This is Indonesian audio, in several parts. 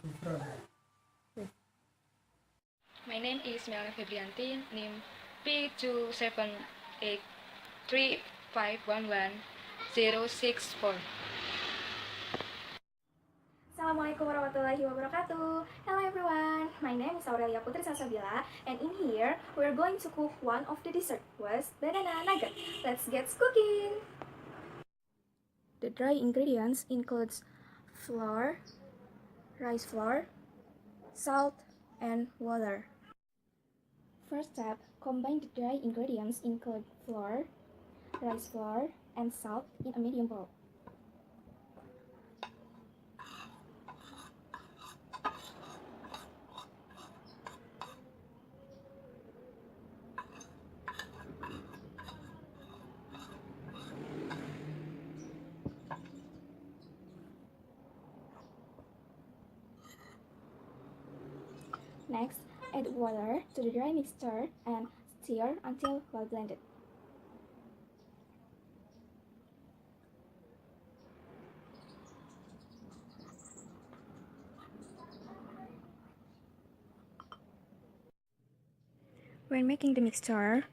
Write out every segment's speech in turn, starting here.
My name is Melanie Febrianti, NIM P2783511-064. Assalamualaikum warahmatullahi wabarakatuh. Hello everyone, my name is Aurelia Putri Sasabila, and in here we're going to cook one of the dessert was banana nugget. Let's get cooking. The dry ingredients includes flour, rice flour, salt, and water. First step, combine the dry ingredients include flour, rice flour, and salt in a medium bowl. Next, add water to the dry mixture and stir until well blended. When making the mixture,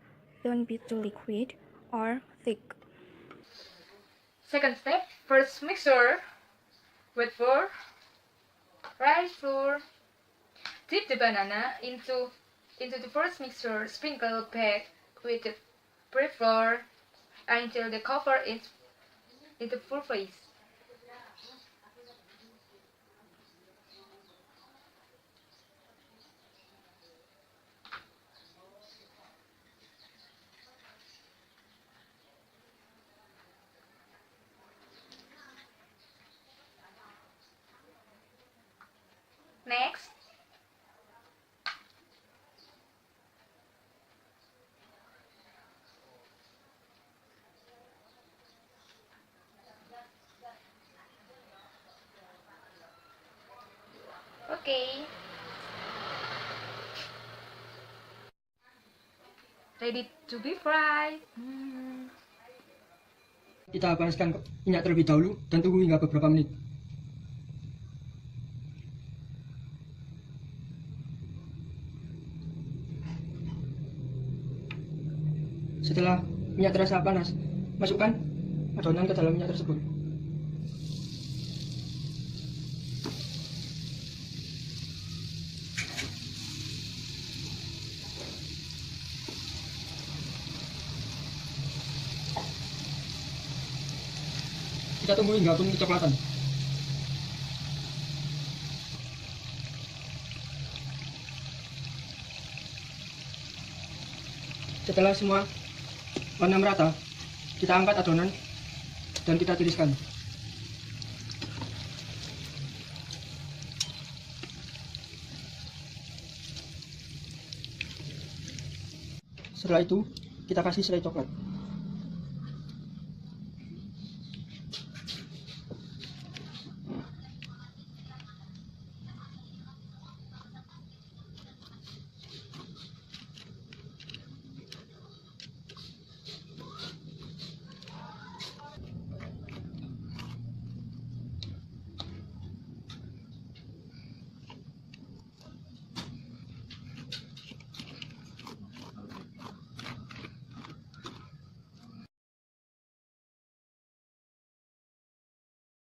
don't be too liquid or thick. Second step, first mixture with flour, rice flour. Dip the banana into the first mixture, sprinkle back with the pre-flour until the cover is in the full place. Next, okay, ready to be fried. Kita panaskan minyak terlebih dahulu dan tunggu hingga beberapa menit. Setelah minyak terasa panas, masukkan adonan ke dalam minyak tersebut. Kita tunggu hingga kuning kecoklatan. Setelah semua warna merata, kita angkat adonan dan kita tiriskan. Setelah itu, kita kasih selai coklat.